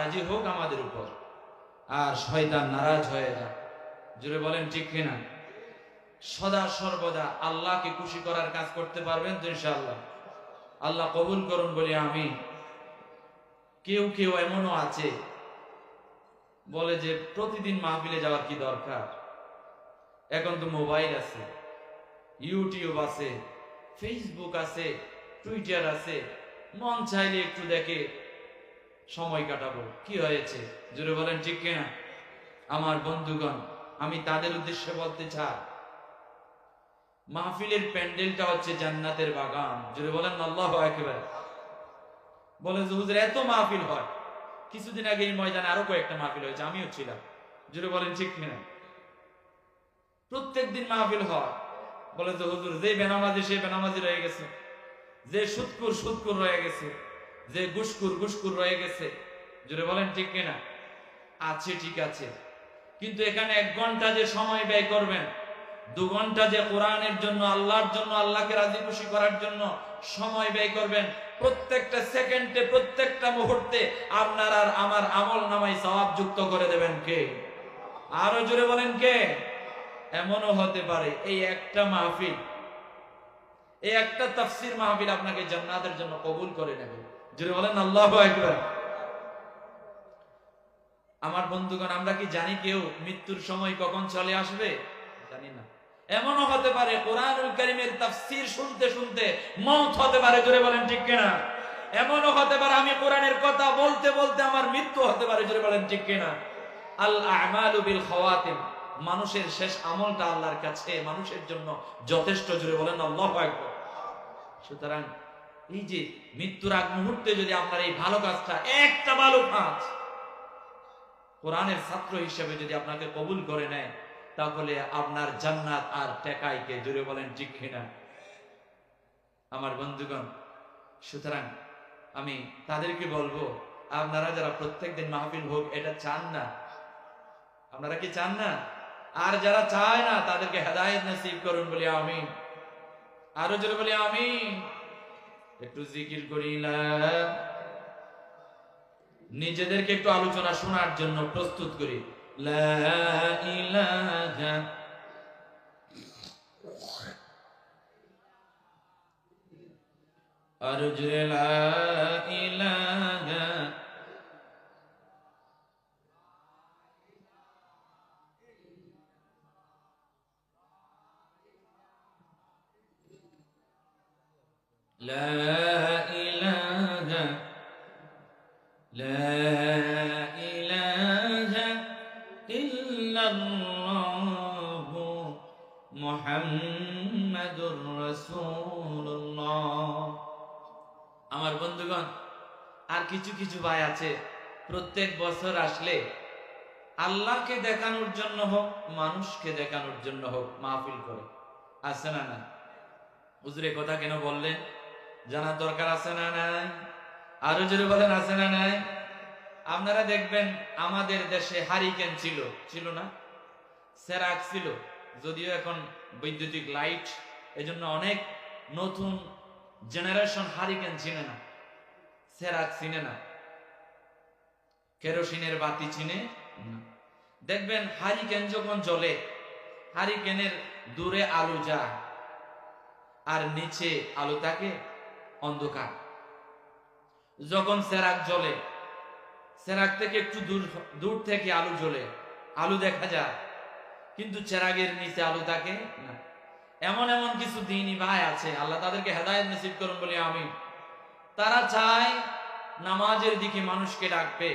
রাজি হোক আমাদের উপর, আর শয়তান নারাজ হয়ে যায়। জুড়ে বলেন ঠিক কিনা? সদা সর্বদা আল্লাহকে খুশি করার কাজ করতে পারবেন তো ইনশাআল্লাহ? আল্লাহ কবুল করুন বলি আমি। কেউ কেউ এমনও আছে বলে যে প্রতিদিন মাহফিলে যাওয়ার কি দরকার, এখন তো মোবাইল আছে, ইউটিউব আছে, ফেসবুক আছে, টুইটার আছে, মন চাইলে একটু দেখে সময় কাটাবো, কি হয়েছে? জুড়ে বলেন ঠিক কিনা? আমার বন্ধুগণ, আমি তাদের উদ্দেশ্যে বলতে চাই, মাহফিলের প্যান্ডেলটা হচ্ছে জান্নাতের বাগান। জুড়ে বলেন আল্লাহু আকবার। বলে যে হুজুর এত মাহফিল হয়, কিছুদিন আগে এই ময়দানে আরো কয়েকটা মাহফিল হয়েছে, আমিও ছিলাম। জুড়ে বলেন ঠিক কিনা? প্রত্যেক দিন মাহফিল হয়। বলে যে হুজুর যে বেনামাজি সে বেনামাজি রয়ে গেছে, যে সুদকুর সুদকুর রয়ে গেছে, যে গুসকুর গুসকুর রয়ে গেছে। জুড়ে বলেন ঠিক কিনা? আছে, ঠিক আছে, কিন্তু এখানে 1 ঘন্টা যে সময় ব্যয় করবেন, 2 ঘন্টা যে কোরআনের জন্য, আল্লাহর জন্য, আল্লাহকে রাজি খুশি করার জন্য সময় ব্যয় করবেন, প্রত্যেকটা সেকেন্ডে, প্রত্যেকটা মুহূর্তে আপনার আর আমার আমল নামায় সওয়াব যুক্ত করে দেবেন কে? আরো জোরে বলেন কে? এমনও হতে পারে এই একটা মাহফিল, এই একটা তাফসীর মাহফিল আপনাকে জান্নাতের জন্য কবুল করে নেবে। জোরে বলেন আল্লাহু আকবার। আমার বন্ধুগণ, আমরা কি জানি কেউ মৃত্যুর সময় কখন চলে আসবে? জানি না। এমনও হতে পারে কোরআনুল কারীমের তাফসীর শুনতে শুনতে মওত হতে পারে। জোরে বলেন ঠিক কিনা? এমনও হতে পারে আমি কোরআনের কথা বলতে বলতে আমার মৃত্যু হতে পারে। জোরে বলেন ঠিক কিনা? আল আমালু বিল খাওয়াতিম, মানুষের শেষ আমলটা আল্লাহর কাছে মানুষের জন্য যথেষ্ট। জোরে বলেন আল্লাহু আকবার। সুতরাং এই যে মৃত্যুর আগ মুহূর্তে যদি আপনার এই ভালো কাজটা, একটা ভালো কাজ কোরআনের ছাত্র হিসেবে যদি আপনাকে কবুল করে নেয়, তাহলে আপনার জান্নাত আর টেকাই কে? জোরে বলেন ঠিক কিনা? আমার বন্ধুগণ, সুতরাং আমি তাদেরকে বলবো, আপনারা যারা প্রত্যেকদিন মাহফিল হোক এটা চান না, আপনারা কি চান না? আর যারা চায় না তাদেরকে হেদায়েত নসিব করুন বলি আমিন। আরো জোরে বলি আমিন। একটু জিকির করি লা, নিজেদেরকে একটু আলোচনা শোনার জন্য প্রস্তুত করি। লা ইলাহা, আর জোরে লা ইলাহা, লা ইলাহা, লা ইলাহা ইল্লাল্লাহু মুহাম্মাদুর রাসূলুল্লাহ। আমার বন্ধুগণ, আর কিছু কিছু ভাই আছে প্রত্যেক বছর আসলে আল্লাহকে দেখানোর জন্য হোক, মানুষকে দেখানোর জন্য হোক মাহফিল করে। আছে না না? হুজুর এই কথা কেন বললেন? জানার দরকার আছে না নাই? আরো জোরে বলেন আছে না নাই? আপনারা দেখবেন আমাদের দেশে হারিকেন ছিল, ছিল না? সেরাক ছিল, যদিও এখন বৈদ্যুতিক লাইট, এজন্য অনেক নতুন জেনারেশন হারিকেন চিনে না, সেরাক চিনে না, কেরোসিনের বাতি চিনে না। দেখবেন হারিকেন যখন জ্বলে, হারিকেনের দূরে আলো যায় আর নিচে আলো থাকে অন্ধকার। যখন সেরাক জ্বলে, সেরাক থেকে একটু দূর থেকে আলো জ্বলে, আলো দেখা যায়, কিন্তু চেরাগের নিচে আলো থাকে না। এমন এমন কিছু দ্বীনি ভাই আছে, আল্লাহ তাদেরকে হেদায়েত নসিব করুন বলি আমিন। তারা চায় নামাজের দিকে মানুষকে ডাকবে,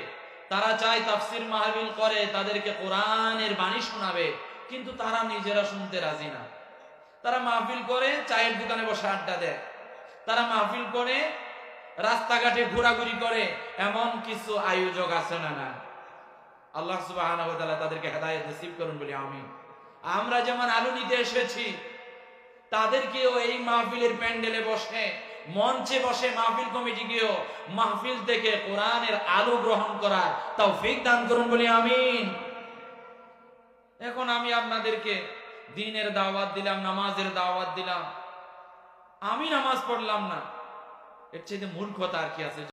তারা চায় তাফসীর মাহফিল করে তাদেরকে কোরআনের বাণী শোনাবে, কিন্তু তারা নিজেরা শুনতে রাজি না। তারা মাহফিল করে চায়ের দোকানে বসে আড্ডা দেয়, তারা মাহফিল করে রাস্তাঘাটে ঘোরাঘুরি করে, এমন কিছু আয়োজক আছে না না? আল্লাহ সুবহানাহু ওয়া তাআলা তাদেরকে হেদায়েত নসিব করুন বলি আমিন। আমরা যেমন আলো নিতে এসেছি, তাদেরকেও এই মাহফিলের প্যান্ডেলে বসে, মঞ্চে বসে মাহফিল কমিটিকেও মাহফিল থেকে কোরআনের আলো গ্রহণ করার তৌফিক দান করুন বলি আমিন। এখন আমি আপনাদেরকে দ্বীনের দাওয়াত দিলাম, নামাজের দাওয়াত দিলাম, আমি নামাজ পড়লাম না, এর চাইতে মূর্খতা আর কি আছে?